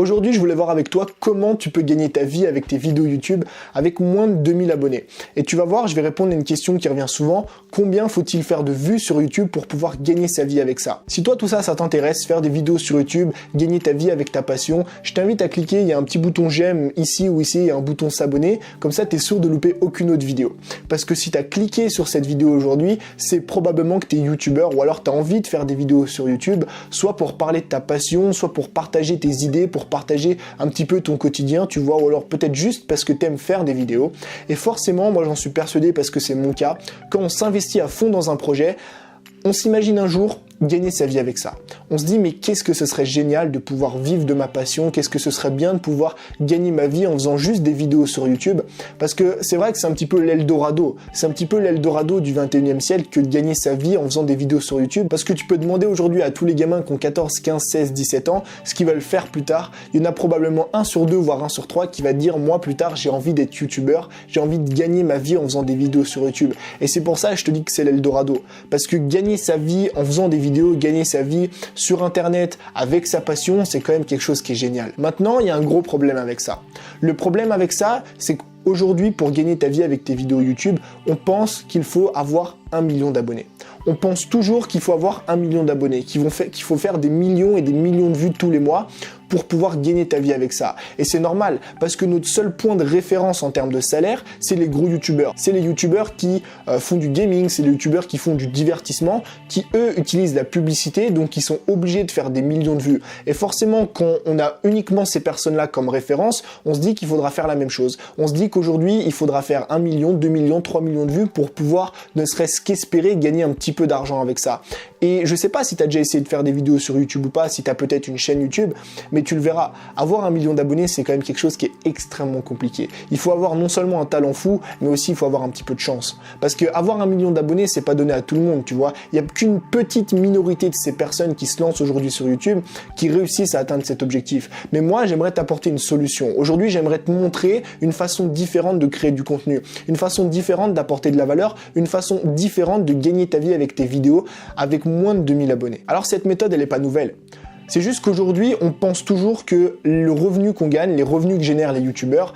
Aujourd'hui, je voulais voir avec toi comment tu peux gagner ta vie avec tes vidéos YouTube avec moins de 2000 abonnés. Et tu vas voir, je vais répondre à une question qui revient souvent. Combien faut-il faire de vues sur YouTube pour pouvoir gagner sa vie avec ça? Si toi, tout ça, ça t'intéresse, faire des vidéos sur YouTube, gagner ta vie avec ta passion, je t'invite à cliquer, il y a un petit bouton j'aime ici ou ici, il y a un bouton s'abonner. Comme ça, tu es sûr de louper aucune autre vidéo. Parce que si tu as cliqué sur cette vidéo aujourd'hui, c'est probablement que tu es YouTubeur ou alors tu as envie de faire des vidéos sur YouTube, soit pour parler de ta passion, soit pour partager tes idées, pour partager un petit peu ton quotidien, tu vois, ou alors peut-être juste parce que tu aimes faire des vidéos. Et forcément, moi j'en suis persuadé parce que c'est mon cas, quand on s'investit à fond dans un projet, on s'imagine un jour gagner sa vie avec ça. On se dit mais qu'est-ce que ce serait génial de pouvoir vivre de ma passion, qu'est-ce que ce serait bien de pouvoir gagner ma vie en faisant juste des vidéos sur YouTube, parce que c'est vrai que c'est un petit peu l'Eldorado, c'est un petit peu l'Eldorado du 21e siècle que de gagner sa vie en faisant des vidéos sur YouTube, parce que tu peux demander aujourd'hui à tous les gamins qui ont 14, 15, 16, 17 ans ce qu'ils veulent faire plus tard, il y en a probablement 1 sur 2 voire 1 sur 3 qui va dire moi plus tard j'ai envie d'être YouTubeur, j'ai envie de gagner ma vie en faisant des vidéos sur YouTube. Et c'est pour ça que je te dis que c'est l'Eldorado, parce que gagner sa vie en faisant des vidéos, gagner sa vie sur internet avec sa passion, c'est quand même quelque chose qui est génial. Maintenant, il y a un gros problème avec ça. Le problème avec ça, c'est qu'aujourd'hui, pour gagner ta vie avec tes vidéos YouTube, on pense qu'il faut avoir 1 million d'abonnés. On pense toujours qu'il faut avoir 1 million d'abonnés, qu'il faut faire des millions et des millions de vues tous les mois pour pouvoir gagner ta vie avec ça. Et c'est normal, parce que notre seul point de référence en termes de salaire, c'est les gros youtubeurs. C'est les youtubeurs qui font du gaming, c'est les youtubeurs qui font du divertissement, qui eux utilisent la publicité, donc ils sont obligés de faire des millions de vues. Et forcément, quand on a uniquement ces personnes-là comme référence, on se dit qu'il faudra faire la même chose. On se dit qu'aujourd'hui, il faudra faire 1 million, 2 millions, 3 millions de vues pour pouvoir ne serait-ce qu'espérer gagner un petit peu d'argent avec ça. Et je sais pas si tu as déjà essayé de faire des vidéos sur YouTube ou pas, si tu as peut-être une chaîne YouTube, mais tu le verras, avoir 1 million d'abonnés, c'est quand même quelque chose qui est extrêmement compliqué. Il faut avoir non seulement un talent fou, mais aussi il faut avoir un petit peu de chance. Parce que avoir 1 million d'abonnés, c'est pas donné à tout le monde, tu vois. Il y a qu'une petite minorité de ces personnes qui se lancent aujourd'hui sur YouTube qui réussissent à atteindre cet objectif. Mais moi, j'aimerais t'apporter une solution. Aujourd'hui, j'aimerais te montrer une façon différente de créer du contenu, une façon différente d'apporter de la valeur, une façon différente de gagner ta vie avec tes vidéos avec moins de 2000 abonnés. Alors cette méthode, elle n'est pas nouvelle. C'est juste qu'aujourd'hui, on pense toujours que le revenu qu'on gagne, les revenus que génèrent les youtubeurs,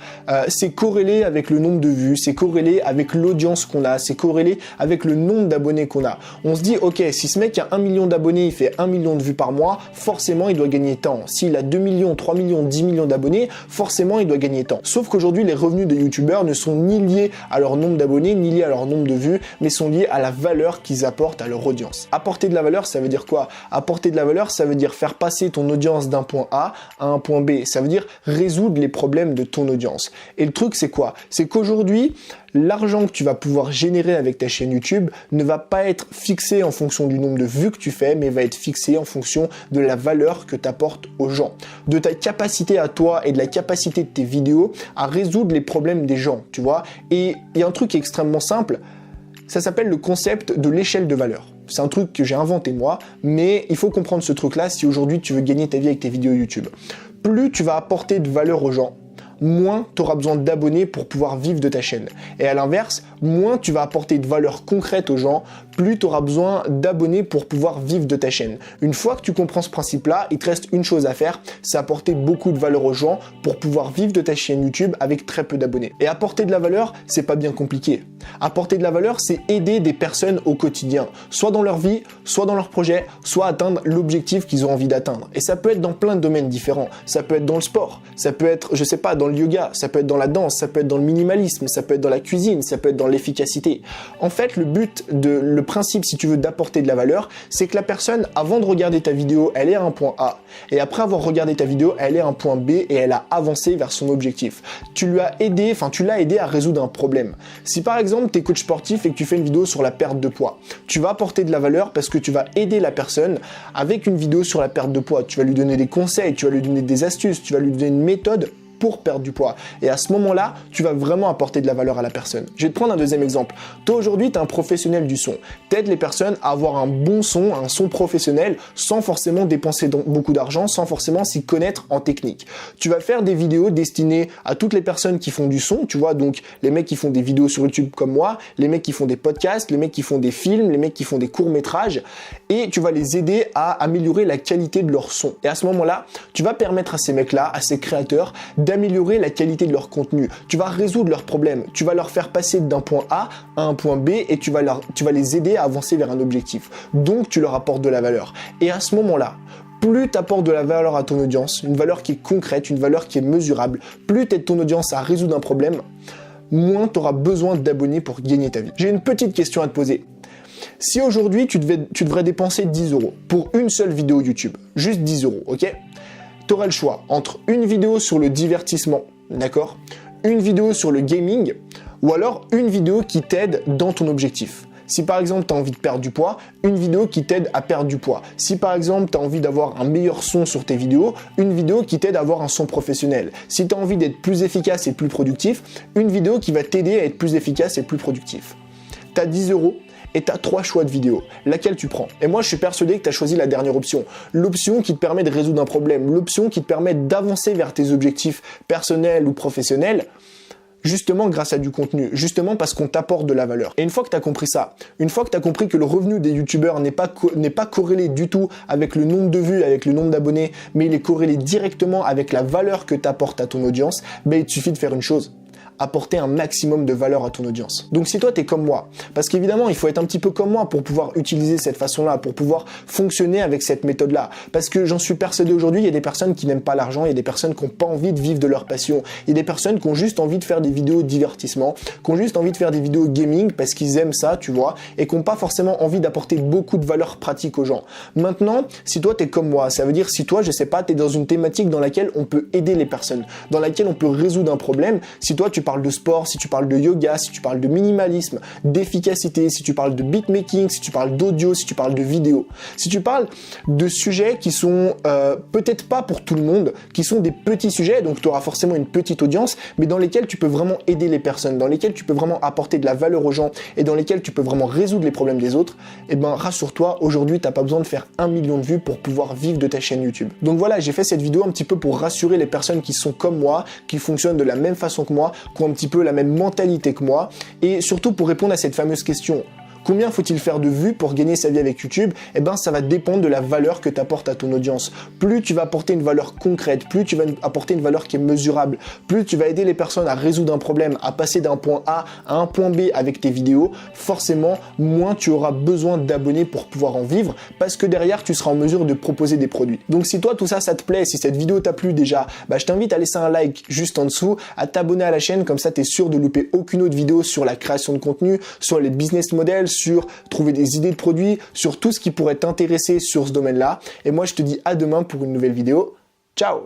c'est corrélé avec le nombre de vues, c'est corrélé avec l'audience qu'on a, c'est corrélé avec le nombre d'abonnés qu'on a. On se dit, ok, si ce mec a 1 million d'abonnés, il fait 1 million de vues par mois, forcément, il doit gagner tant. S'il a 2 millions, 3 millions, 10 millions d'abonnés, forcément, il doit gagner tant. Sauf qu'aujourd'hui, les revenus des youtubeurs ne sont ni liés à leur nombre d'abonnés, ni liés à leur nombre de vues, mais sont liés à la valeur qu'ils apportent à leur audience. Apporter de la valeur, ça veut dire quoi? Apporter de la valeur, ça veut dire faire passer ton audience d'un point A à un point B. Ça veut dire résoudre les problèmes de ton audience. Et le truc, c'est quoi? C'est qu'aujourd'hui, l'argent que tu vas pouvoir générer avec ta chaîne YouTube ne va pas être fixé en fonction du nombre de vues que tu fais, mais va être fixé en fonction de la valeur que tu apportes aux gens, de ta capacité à toi et de la capacité de tes vidéos à résoudre les problèmes des gens, tu vois. Et il y a un truc qui est extrêmement simple, ça s'appelle le concept de l'échelle de valeur. C'est un truc que j'ai inventé moi, mais il faut comprendre ce truc-là si aujourd'hui tu veux gagner ta vie avec tes vidéos YouTube. Plus tu vas apporter de valeur aux gens, moins tu auras besoin d'abonnés pour pouvoir vivre de ta chaîne. Et à l'inverse, moins tu vas apporter de valeur concrète aux gens, plus tu auras besoin d'abonnés pour pouvoir vivre de ta chaîne. Une fois que tu comprends ce principe-là, il te reste une chose à faire, c'est apporter beaucoup de valeur aux gens pour pouvoir vivre de ta chaîne YouTube avec très peu d'abonnés. Et apporter de la valeur, c'est pas bien compliqué. Apporter de la valeur, c'est aider des personnes au quotidien, soit dans leur vie, soit dans leur projet, soit atteindre l'objectif qu'ils ont envie d'atteindre. Et ça peut être dans plein de domaines différents. Ça peut être dans le sport, ça peut être, je sais pas, dans le yoga, ça peut être dans la danse, ça peut être dans le minimalisme, ça peut être dans la cuisine, ça peut être dans l'efficacité. En fait, le principe, si tu veux, d'apporter de la valeur, c'est que la personne, avant de regarder ta vidéo, elle est à un point A. Et après avoir regardé ta vidéo, elle est à un point B et elle a avancé vers son objectif. Tu l'as aidé à résoudre un problème. Si par exemple, tu es coach sportif et que tu fais une vidéo sur la perte de poids, tu vas apporter de la valeur parce que tu vas aider la personne avec une vidéo sur la perte de poids. Tu vas lui donner des conseils, tu vas lui donner des astuces, tu vas lui donner une méthode pour perdre du poids. Et à ce moment-là, tu vas vraiment apporter de la valeur à la personne. Je vais te prendre un deuxième exemple. Toi, aujourd'hui, tu es un professionnel du son. T'aides les personnes à avoir un bon son, un son professionnel, sans forcément dépenser beaucoup d'argent, sans forcément s'y connaître en technique. Tu vas faire des vidéos destinées à toutes les personnes qui font du son, tu vois, donc les mecs qui font des vidéos sur YouTube comme moi, les mecs qui font des podcasts, les mecs qui font des films, les mecs qui font des courts-métrages, et tu vas les aider à améliorer la qualité de leur son. Et à ce moment-là, tu vas permettre à ces mecs-là, à ces créateurs, d'améliorer la qualité de leur contenu. Tu vas résoudre leurs problèmes. Tu vas leur faire passer d'un point A à un point B et tu vas les aider à avancer vers un objectif. Donc, tu leur apportes de la valeur. Et à ce moment-là, plus tu apportes de la valeur à ton audience, une valeur qui est concrète, une valeur qui est mesurable, plus tu aides ton audience à résoudre un problème, moins tu auras besoin d'abonnés pour gagner ta vie. J'ai une petite question à te poser. Si aujourd'hui, tu devrais dépenser 10 € pour une seule vidéo YouTube, juste 10 €, ok? Tu aurais le choix entre une vidéo sur le divertissement, d'accord? Une vidéo sur le gaming, ou alors une vidéo qui t'aide dans ton objectif. Si par exemple tu as envie de perdre du poids, une vidéo qui t'aide à perdre du poids. Si par exemple tu as envie d'avoir un meilleur son sur tes vidéos, une vidéo qui t'aide à avoir un son professionnel. Si tu as envie d'être plus efficace et plus productif, une vidéo qui va t'aider à être plus efficace et plus productif. Tu as 10 € et tu as 3 choix de vidéos. Laquelle tu prends? Et moi, je suis persuadé que tu as choisi la dernière option. L'option qui te permet de résoudre un problème, l'option qui te permet d'avancer vers tes objectifs personnels ou professionnels, justement grâce à du contenu, justement parce qu'on t'apporte de la valeur. Et une fois que tu as compris ça, une fois que tu as compris que le revenu des youtubeurs n'est pas corrélé du tout avec le nombre de vues, avec le nombre d'abonnés, mais il est corrélé directement avec la valeur que tu apportes à ton audience, ben, il te suffit de faire une chose. Apporter un maximum de valeur à ton audience. Donc si toi t'es comme moi, parce qu'évidemment il faut être un petit peu comme moi pour pouvoir utiliser cette façon-là, pour pouvoir fonctionner avec cette méthode-là, parce que j'en suis persuadé aujourd'hui, il y a des personnes qui n'aiment pas l'argent, il y a des personnes qui n'ont pas envie de vivre de leur passion, il y a des personnes qui ont juste envie de faire des vidéos de divertissement, qui ont juste envie de faire des vidéos gaming parce qu'ils aiment ça, tu vois, et qui n'ont pas forcément envie d'apporter beaucoup de valeur pratique aux gens. Maintenant, si toi t'es comme moi, ça veut dire si toi, je sais pas, t'es dans une thématique dans laquelle on peut aider les personnes, dans laquelle on peut résoudre un problème, si toi tu parles de sport, si tu parles de yoga, si tu parles de minimalisme, d'efficacité, si tu parles de beatmaking, si tu parles d'audio, si tu parles de vidéo, si tu parles de sujets qui sont peut-être pas pour tout le monde, qui sont des petits sujets, donc tu auras forcément une petite audience, mais dans lesquels tu peux vraiment aider les personnes, dans lesquels tu peux vraiment apporter de la valeur aux gens et dans lesquels tu peux vraiment résoudre les problèmes des autres, et ben rassure-toi, aujourd'hui tu n'as pas besoin de faire 1 million de vues pour pouvoir vivre de ta chaîne YouTube. Donc voilà, j'ai fait cette vidéo un petit peu pour rassurer les personnes qui sont comme moi, qui fonctionnent de la même façon que moi, qui ont un petit peu la même mentalité que moi, et surtout pour répondre à cette fameuse question. Combien faut-il faire de vues pour gagner sa vie avec YouTube? Eh ben, ça va dépendre de la valeur que tu apportes à ton audience. Plus tu vas apporter une valeur concrète, plus tu vas apporter une valeur qui est mesurable, plus tu vas aider les personnes à résoudre un problème, à passer d'un point A à un point B avec tes vidéos, forcément, moins tu auras besoin d'abonnés pour pouvoir en vivre, parce que derrière, tu seras en mesure de proposer des produits. Donc, si toi, tout ça, ça te plaît, si cette vidéo t'a plu déjà, bah, je t'invite à laisser un like juste en dessous, à t'abonner à la chaîne, comme ça, tu es sûr de louper aucune autre vidéo sur la création de contenu, sur les business models, sur trouver des idées de produits, sur tout ce qui pourrait t'intéresser sur ce domaine-là. Et moi, je te dis à demain pour une nouvelle vidéo. Ciao!